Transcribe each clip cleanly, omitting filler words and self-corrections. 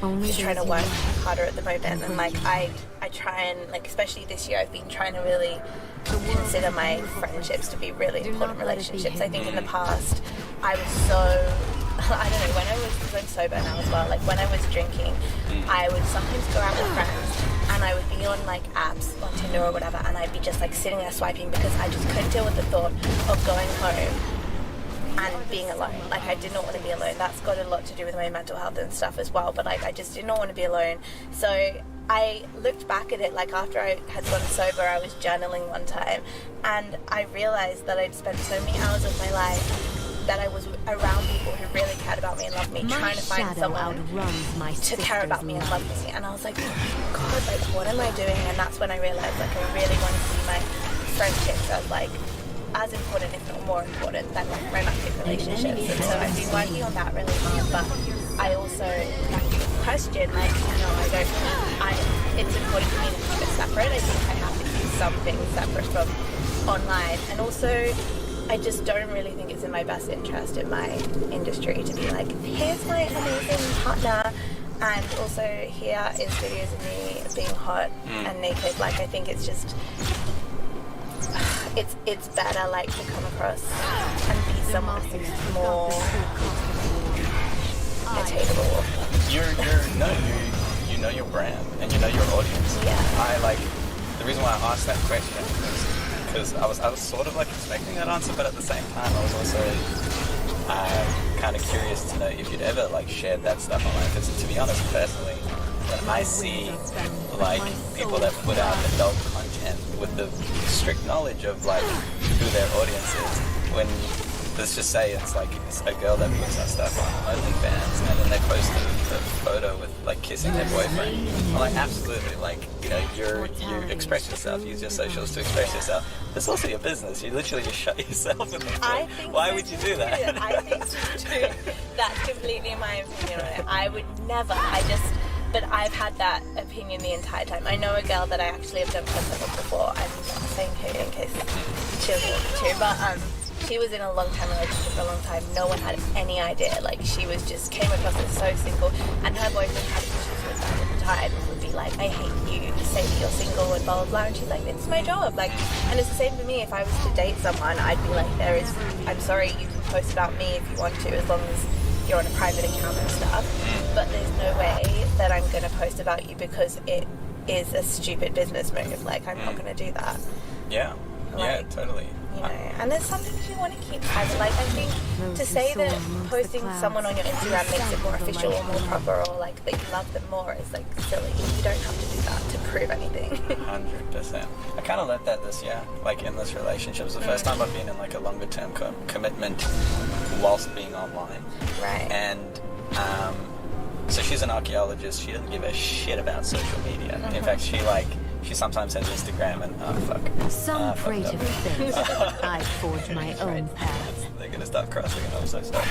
I'm just trying to work harder at the moment. And like I try and, like, especially this year, I've been trying to really consider my friendships to be really important relationships. I think in the past I was so, I don't know, when I was, because I'm sober now as well, like when I was drinking, I would sometimes go out with friends and I would be on like apps, on Tinder or whatever, and I'd be just like sitting there swiping because I just couldn't deal with the thought of going home and being alone. Like, I did not want to be alone. That's got a lot to do with my mental health and stuff as well, but like I just did not want to be alone. So I looked back at it, like after I had gone sober, I was journaling one time and I realized that I'd spent so many hours of my life that I was around people who really cared about me and loved me, trying to find someone to care about me and love me. And I was like, oh my God, like what am I doing? And that's when I realized, like, I really want to see my friendships as like as important, if not more important, than like romantic relationships. And so I've been working on that really hard, but I also, back to your question, like, it's important for me to keep it separate. I think I have to keep some things separate from online. And also, I just don't really think it's in my best interest in my industry to be like, here's my amazing partner, and also here is videos of me being hot and naked. Like, I think it's just, it's better like to come across and be someone who's more attainable. You know your brand and you know your audience. Yeah. The reason why I asked that question is because I was sort of like expecting that answer, but at the same time I was also kind of curious to know if you'd ever like shared that stuff online. Because to be honest, personally, when I see like people that put out adult content with the strict knowledge of like who their audience is, when let's just say it's a girl that puts her stuff on OnlyFans and then they post the photo with like kissing their boyfriend. I'm like, absolutely, like, you know, you express yourself, use your socials to express yourself. It's also your business. You literally just shut yourself in the door. Why would you do that? I think so too. That's completely my opinion on it. I would never. But I've had that opinion the entire time. I know a girl that I actually have done content with before. I'm not saying who in case she doesn't want me to, but she was in a long-time relationship for a long time. No one had any idea. Like, she was just came across as so single, and her boyfriend had issues with that at the time. Would be like, I hate you say that you're single and blah blah blah. And she's like, it's my job. Like, and it's the same for me. If I was to date someone, I'd be like, I'm sorry, you can post about me if you want to, as long as you're on a private account and stuff. But there's no way that I'm going to post about you because it is a stupid business move. Like, I'm not going to do that. Yeah. Yeah, totally. You know, and there's some things you want to keep private. Like, I think to say that posting someone on your Instagram makes it more official or more proper, or like that you love them more, is like silly. You don't have to do that to prove anything. 100%. I kind of learned that this year, like in this relationship. It's the first time I've been in like a longer term commitment whilst being online. Right. And so she's an archaeologist. She doesn't give a shit about social media. In fact, she sometimes has Instagram and Some pray to things. I forge my own path. They're gonna start crossing, and I'm so sorry.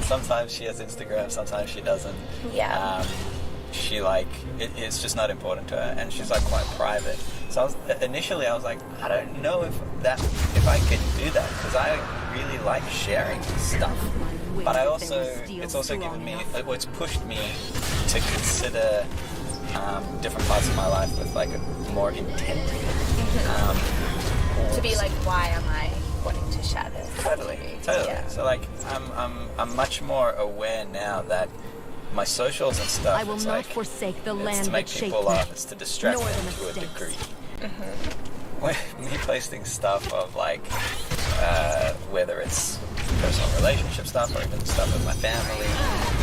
Sometimes she has Instagram, sometimes she doesn't. Yeah. She it's just not important to her, and she's like quite private. So initially I was like, I don't know if I could do that, because I really like sharing stuff. But it's also given me, it's pushed me to consider different parts of my life with like a more intent. To be like, why am I wanting to share this? Totally. Yeah. So like, I'm much more aware now that my socials and stuff. I will not forsake the land to make that people shaped laugh. me, It's to distract nor them the to a mistakes. degree. Me posting stuff of like, whether it's personal relationship stuff or even stuff with my family,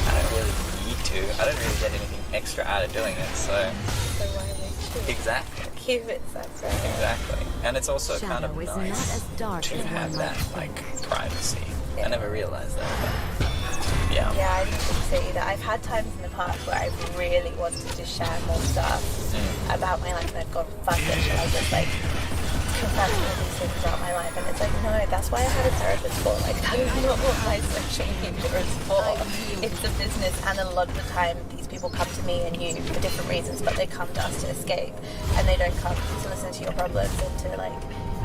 I don't really need to. I don't really get anything extra out of doing it. So why would you? Exactly. Keep it separate. Exactly. And it's also Shadow kind of is nice not as dark to as one have that might like privacy. Yeah. I never realized that. But yeah. Yeah, I didn't think so either. I've had times in the past where I really wanted to share more stuff about my life, and I've gone, fuck it, shall I just like confess all these things about my life? And it's like, no, that's why I had a therapist for. Like, that is not what my social media is for. It's a business, and a lot of the time these people come to me and you for different reasons, but they come to us to escape, and they don't come to listen to your problems and to like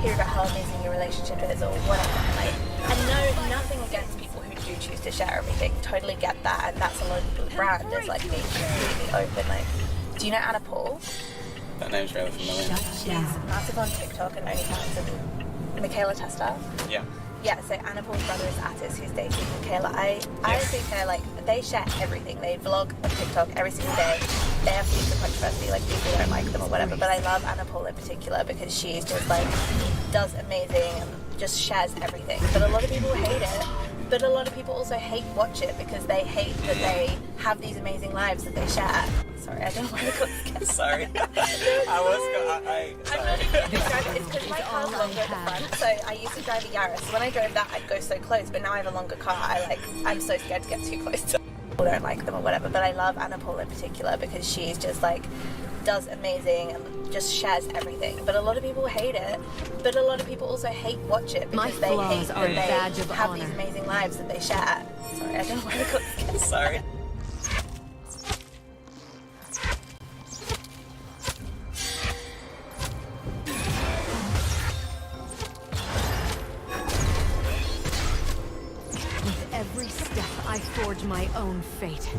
hear about how amazing your relationship is or whatever. Like, and no, nothing against people who do choose to share everything. Totally get that, and that's a lot of people's brand is like being completely open. Like, do you know Anna Paul? That name's really familiar. She's massive on TikTok and OnlyFans, and Michaela Testa. Yeah. Yeah, so Anna Paul's brother is Attis, who's dating Michaela. I think they're like, they share everything. They vlog on TikTok every single day. They have heaps of controversy, like people don't like them or whatever. But I love Anna Paul in particular because she's just like, does amazing and just shares everything. But a lot of people hate it. But a lot of people also watch it because they hate that they have these amazing lives that they share. Sorry, I don't know why I got scared. Sorry. I'm not even driving. It's because my car's longer at the front. So I used to drive a Yaris. When I drove that, I'd go so close. But now I have a longer car. I'm so scared to get too close to people don't like them or whatever. But I love Anna Paul in particular because she's just like, does amazing and just shares everything. But a lot of people hate it. But a lot of people also watch it because they hate that they have these amazing lives that they share. Sorry, I don't know why I got scared. Sorry. With every step, I forge my own fate.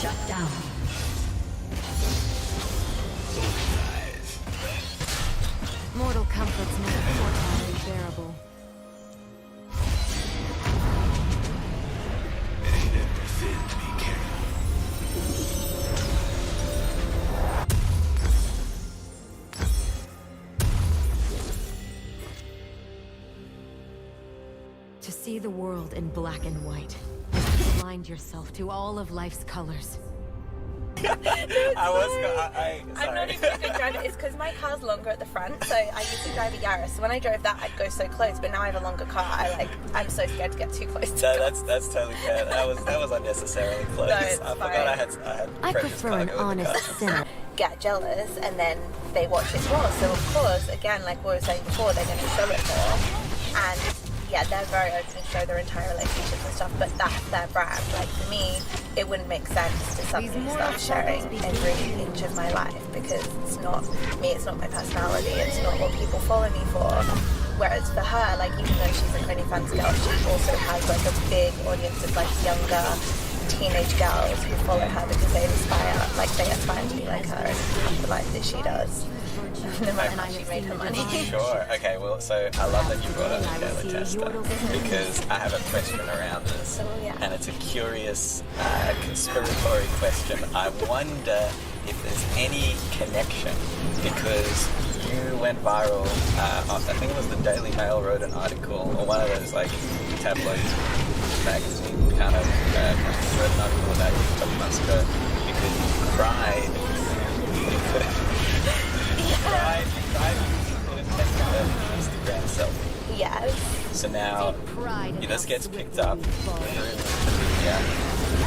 Shut down. Mortal comforts make mortality bearable. To see the world in black and white is to blind yourself to all of life's colors. I'm not even a good driver. It's because my car's longer at the front. So I used to drive a Yaris. So when I drove that, I'd go so close. But now I have a longer car. I'm so scared to get too close. That's totally fair. That was unnecessarily close. No, I forgot I had I precious prefer an cargo in the car. honest sinner. Get jealous and then they watch it more. So of course, again, like we were saying before, they're going to show it more. And yeah, they're very open to show their entire relationships and stuff, but that's their brand. Like for me, it wouldn't make sense to suddenly start sharing every inch of my life because it's not me, it's not my personality, it's not what people follow me for. Whereas for her, like even though she's an OnlyFans girl, she also has like a big audience of like younger teenage girls who follow her because they aspire to be like her and the life that she does. No matter how she made her money. Sure. Okay. Well, so I love that you brought up Michaela Testa because I have a question around this, and it's a curious conspiratory question. I wonder if there's any connection because you went viral. I think it was the Daily Mail wrote an article or one of those like tabloid magazine kind of wrote an article about you a couple months ago because you cried. Cried Instagram selfie. Yes. So now this gets picked up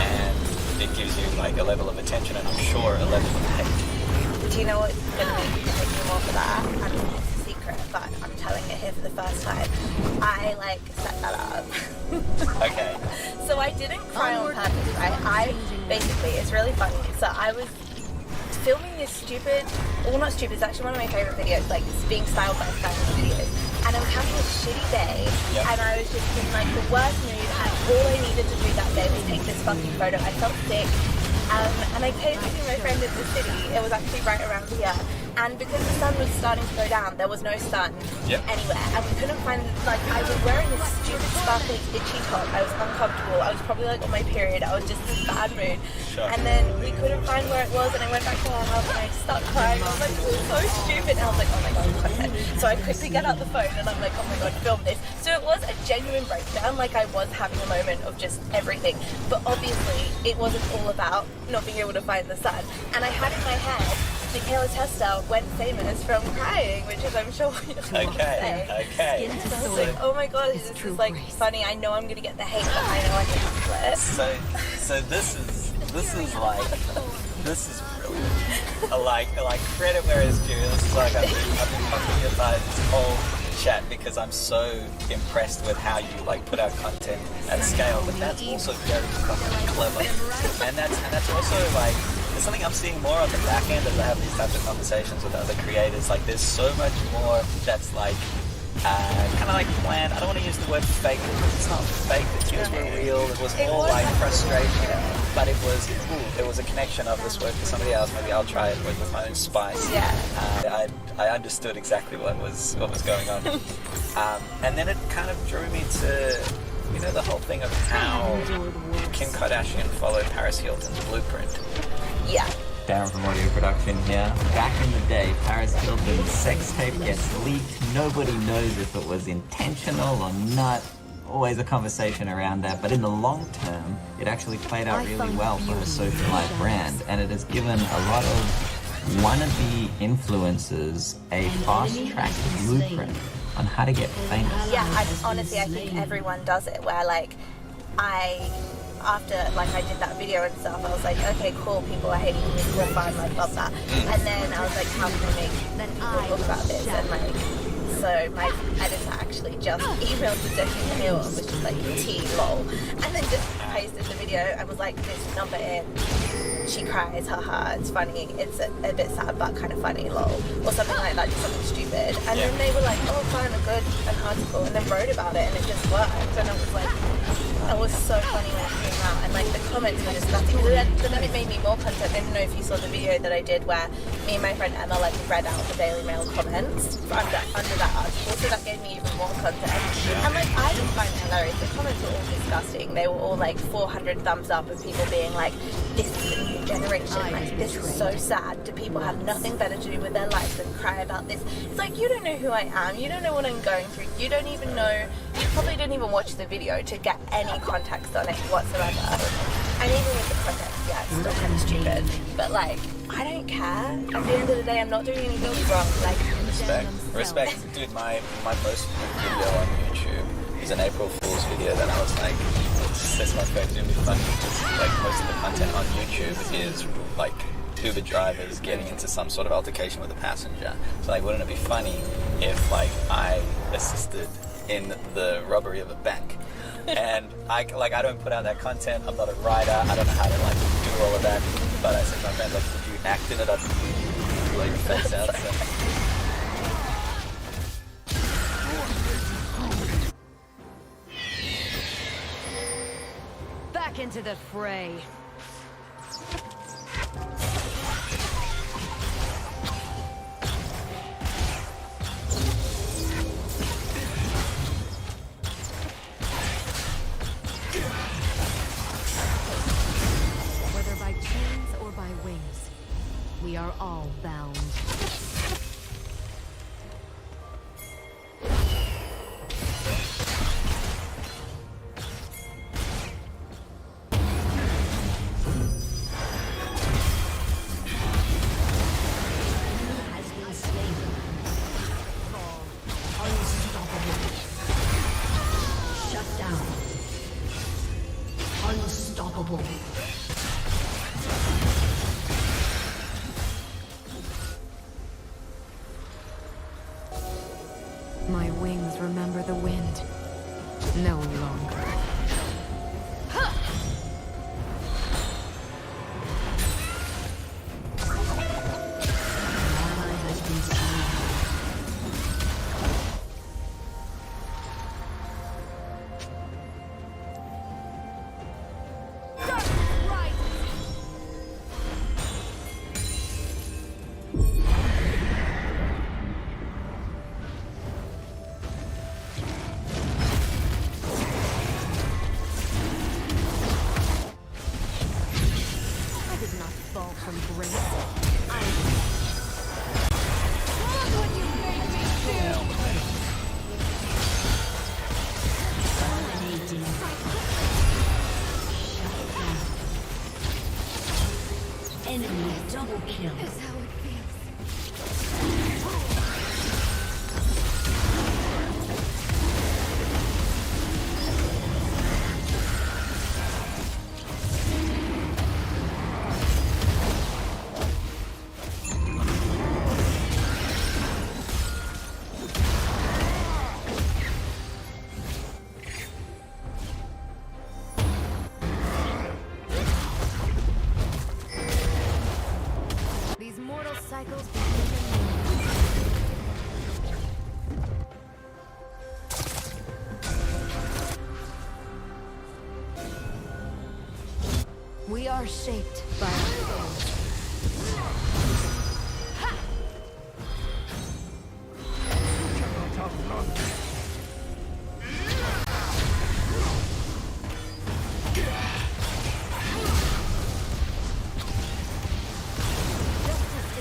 and it gives you like a level of attention and I'm sure a level of hate. Do you know what's going to make me more for that? I mean, it's a secret, but I'm telling it here for the first time. I like set that up. Okay. So I didn't cry on purpose, right? Basically, it's really funny. So I was filming this stupid, well not stupid, it's actually one of my favourite videos, like being styled by styling videos. And I was having a shitty day, and I was just in like the worst mood, and all I needed to do that day was take this fucking photo. I felt sick, and I came to see my friend in the city. It was actually right around here. And because the sun was starting to go down, there was no sun anywhere. And we couldn't find, like, I was wearing this stupid sparkly itchy top. I was uncomfortable. I was probably like on my period. I was just in a bad mood. Sure. And then we couldn't find where it was. And I went back to our house and I started crying. I was like, this is so stupid. And I was like, oh my God, content. So I quickly get out the phone and I'm like, oh my God, film this. So it was a genuine breakdown. Like I was having a moment of just everything. But obviously it wasn't all about not being able to find the sun. And I had in my head, Michaela Testa went famous from crying, which is I'm sure what you're going to say. Okay. So I was like, oh my God, this is like funny. I know I'm going to get the hate, but I know I can handle it. So this is really like credit where it's due. It's like I've been talking about this whole chat because I'm so impressed with how you like put out content at scale, but that's also very fucking clever. And that's also like there's something I'm seeing more on the back end as I have these types of conversations with other creators. Like there's so much more that's like kind of like planned. I don't want to use the word fake because it's not fake. The tears were real. It was all like frustration, but it was a connection of this work for somebody else. Maybe I'll try it with my own spice. Yeah. I understood exactly what was going on, and then it kind of drew me to the whole thing of how Kim Kardashian followed Paris Hilton's blueprint. Yeah. Darren from Audio Production here. Back in the day, Paris Hilton's sex tape gets leaked. Nobody knows if it was intentional or not. Always a conversation around that. But in the long term, it actually played out really well for her social life brand. And it has given a lot of wannabe influencers a fast-tracked blueprint on how to get famous. Yeah, honestly, I think everyone does it where like after like I did that video and stuff, I was like, okay, cool, people are hating me, cool, fine, like love that. And then I was like, how can I make people talk about this? And like, so my editor actually just emailed the Debbie Hill and was just like, T-lol. And then just pasted the video and was like, this number in. She cries, haha, it's funny, it's a bit sad but kind of funny, lol. Or something like that, just something stupid. And then they were like, oh, fine, an article, and then wrote about it and it just worked. And I was like, that was so funny when it came out. And like the comments were disgusting. So then it made me more content. I don't know if you saw the video that I did where me and my friend Emma like read out the Daily Mail comments under that article. So that gave me even more content. And like I just find it hilarious. The comments were all disgusting. They were all like 400 thumbs up of people being like, this is the new generation. Like this is so sad. Do people have nothing better to do with their lives than cry about this? It's like you don't know who I am. You don't know what I'm going through. You don't even know. You probably didn't even watch the video to get any context on it whatsoever. And even with the context, yeah, it's still kind of stupid. But like, I don't care. At the end of the day, I'm not doing anything wrong. Like, Respect. Dude, my most video on YouTube is an April Fool's video that I was like, this must go to be funny. Just like most of the content on YouTube is like Uber drivers getting into some sort of altercation with a passenger. So like, wouldn't it be funny if like I assisted in the robbery of a bank? And I don't put out that content. I'm not a writer. I don't know how to like do all of that. But I said to my friend, like, would you act in it? I'd like face out. So. Back into the fray. We are all bound. Has been slain. Unstoppable. Shut down. Unstoppable. My wings remember the wind. No longer. Enemy double kill. That's how it feels. are shaped by our souls.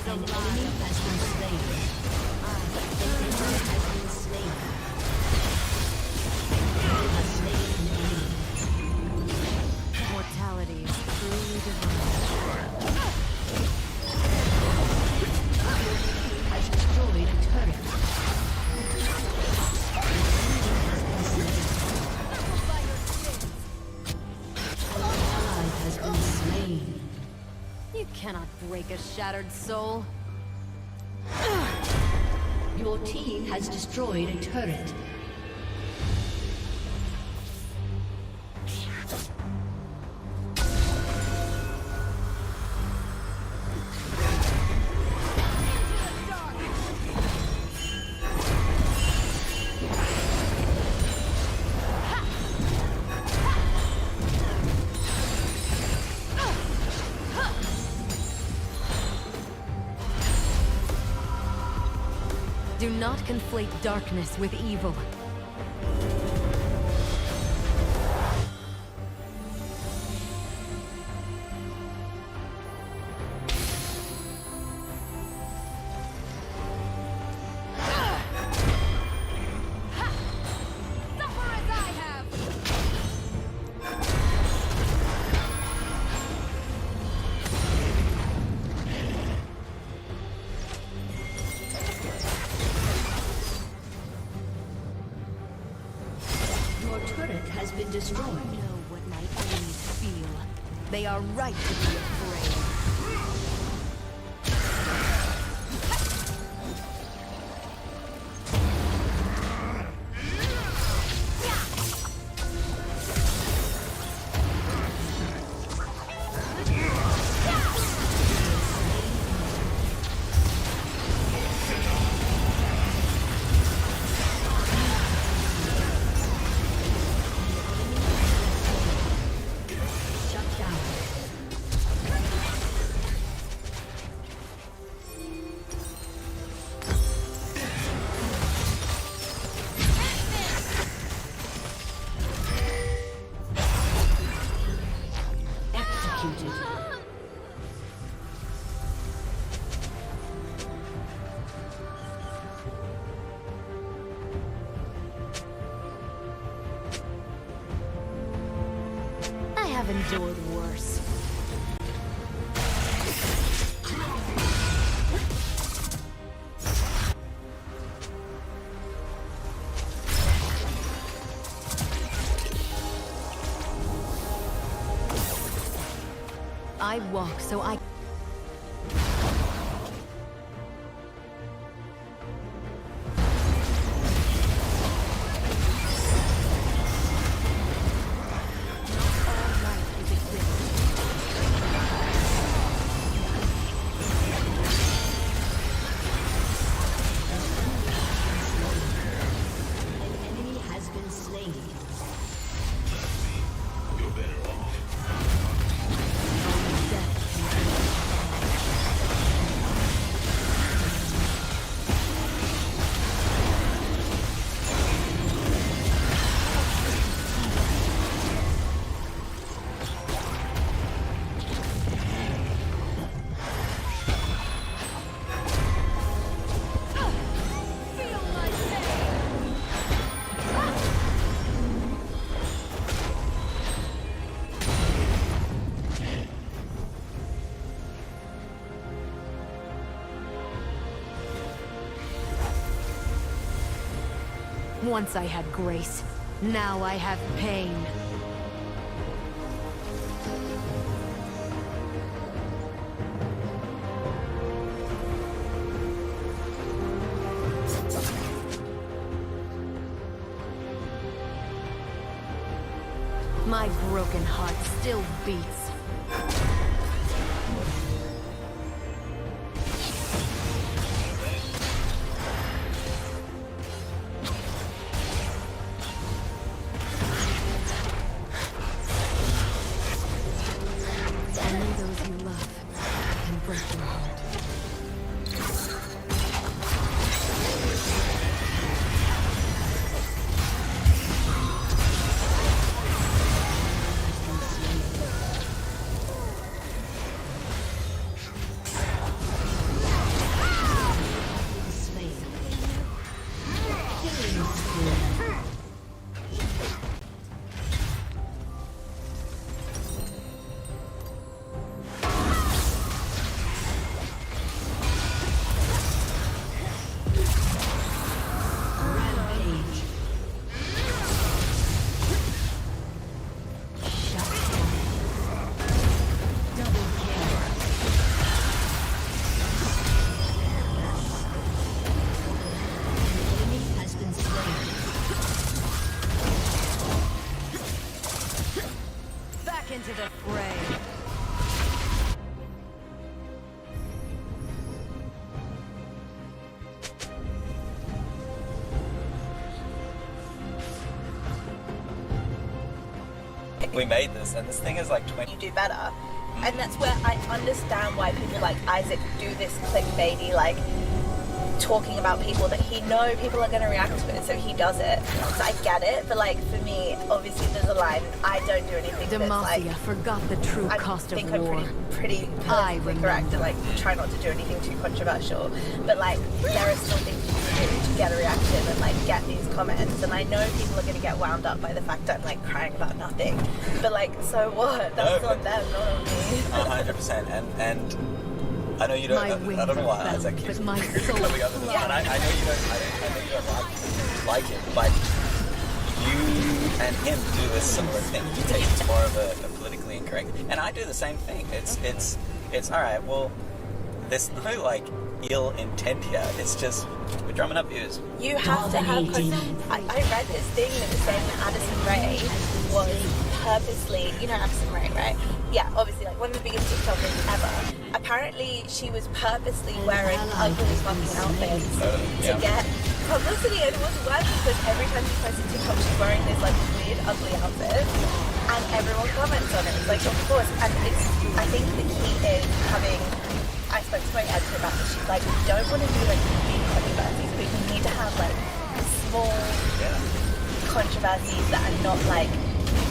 An enemy has been slain. An enemy has been slain. You have slain an enemy. Mortality is truly divine. Has destroyed a turret. An ally has been slain. You cannot break a shattered soul. Your team has destroyed a turret. Do not conflate darkness with evil. Suffer as I have! Your turret has been destroyed. I know what my enemies feel. They are right to be afraid. Shut down. Executed. I have endured worse. I walk so I... An enemy has been slain. Once I had grace, now I have pain. My broken heart still beats. An the fray. We made this, and this thing is like 20. You do better. And that's where I understand why people like Isaac do this clickbaity, like talking about people that he know people are going to react to it, so he does it. So I get it, but like for me, obviously there's a line. I don't do anything that's like. Demacia forgot the true I cost of think war. I'm pretty politically correct and like try not to do anything too controversial. But like there are still things you can do to get a reaction and like get these comments. And I know people are going to get wound up by the fact that I'm like crying about nothing. But like, so what? That's on them, not on me. 100%. And I know you don't. My I wings don't know why are Isaac bent, keeps but my soul coming up with this, and I know you don't. I know you don't like it, but you and him do a similar thing. You take it more of a politically incorrect, and I do the same thing. It's all right. Well, there's no like ill intent here. It's just we're drumming up views. You have to have. I read this thing that was saying that Addison Rae was purposely, you know Addison Rae, right? Yeah, obviously, like one of the biggest TikTokers ever. Apparently, she was purposely wearing ugly fucking outfits to get publicity, and it wasn't working because every time she posted TikTok, she's wearing this like weird, ugly outfit, and everyone comments on it. It's like, of course, and it's. I think the key is having. I spoke to my editor about this. She's like, we don't want to do like big controversies, but we need to have like small controversies that are not like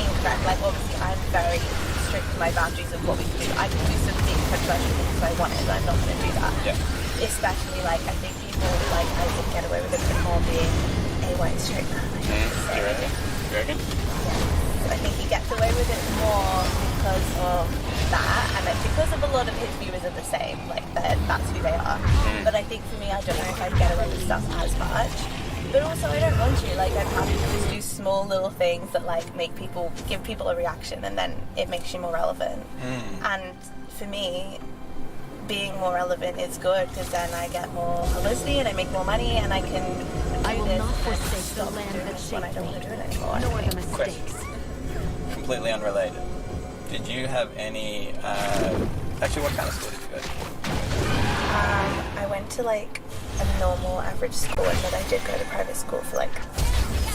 incorrect. Like obviously, I'm very strict to my boundaries of what we can do. I can do some big controversial things if I want it, but I'm not going to do that. Yeah. Especially like I think people like I can get away with a bit more being a white straight man. You reckon? You reckon? Yeah. I think he gets away with it more because of that, and like, because of a lot of his viewers are the same, like that's who they are. But I think for me, I don't know if I'd get away with stuff as much. But also, I don't want to. Like, I'm happy to just do small little things that like give people a reaction, and then it makes you more relevant. And for me, being more relevant is good because then I get more publicity and I make more money, and I can. I will not forsake the land that when I shaped don't me, want to do it anymore. nor the mistakes. Completely unrelated. Did you have any? Actually, what kind of school did you go to? I went to like a normal average school, and then I did go to private school for like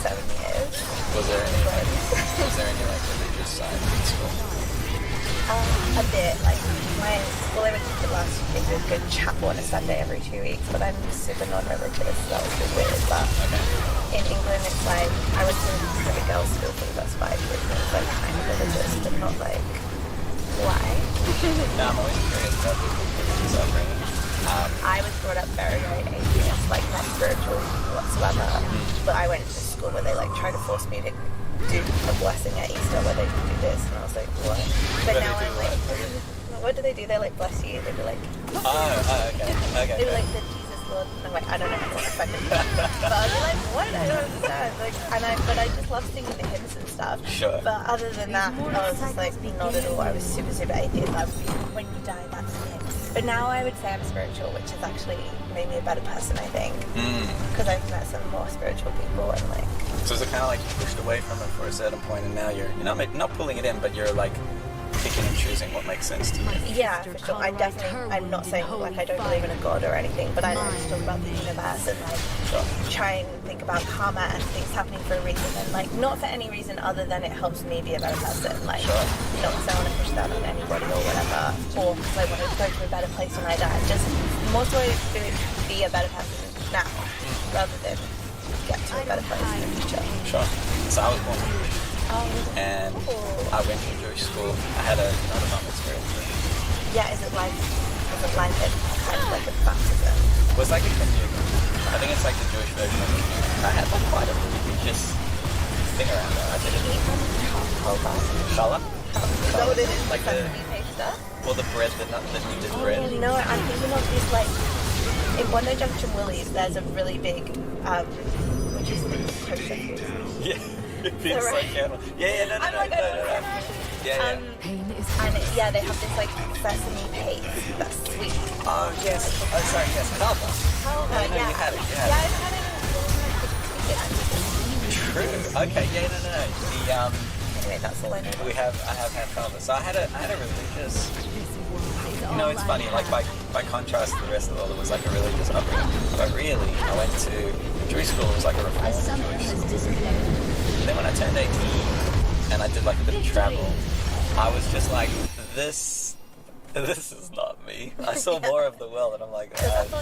7 years. Was there any like religious side of the school? A bit. Like my school I went to for last year did a good chapel on a Sunday every 2 weeks, but I'm super non-religious, so that was a bit weird. But in England, it's like I went to a private girls' school for the first 5 years, and it's like kind of religious, but not like why. No, I'm always curious about the religious upbringing. I was brought up very, very atheist, like not spiritual whatsoever. But I went to school where they like tried to force me to do a blessing at Easter where they do this, and I was like, what? But now I'm like, what do they do? They like bless you. They be like, okay. they were like the Jesus Lord. And I'm like, I don't know what the fuck. But I was like, what? I don't understand. Like, but I just love singing the hymns and stuff. Sure. But other than that, I was just like, not at all. I was super, super atheist. When you die, that's it. But now I would say I'm spiritual, which has actually made me a better person, I think. Because I've met some more spiritual people and like. So is it kind of like you pushed away from it for a certain point, and now you're not pulling it in, but you're like picking and choosing what makes sense to you. Yeah, for sure. I'm not saying like I don't believe in a god or anything, but I like to talk about the universe and like try and think about karma and things happening for a reason, and like not for any reason other than it helps me be a better person. Like not because I want to push that on anybody or whatever, or because I want to go to a better place when I die. Just more so to be a better person now rather than get to a better place in the future. Sure. So I was born Jewish. And I went to a Jewish school. I had another mum experience. Yeah, is it like it kind of like a baptism? It was like a communion. I think it's like the Jewish version of it. I had like quite a religious thing around it. I did it. Challah? Is that what it is? Like the meat stuff? Or the bread, the kneaded bread. Oh, no, I'm thinking of this like in Bondi Junction Willie's. There's a really big, which is the kosher food. Yeah. It's like candle. Yeah, no. Yeah. And they have this like sesame paste that's sweet. Oh yes. Oh sorry, yes. Halva. Yeah. You had it. Yeah, I've had it. True. Okay. Yeah. No. Anyway, that's all I know. I have had father. So I had a religious. You know, it's funny. Like by contrast to the rest of the world, it was like a religious upbringing. But really, I went to Jewish school. It was like a reformed Jewish school. And then when I turned 18 and I did like a bit of travel, I was just like, this is not me. I saw more of the world, and I'm like,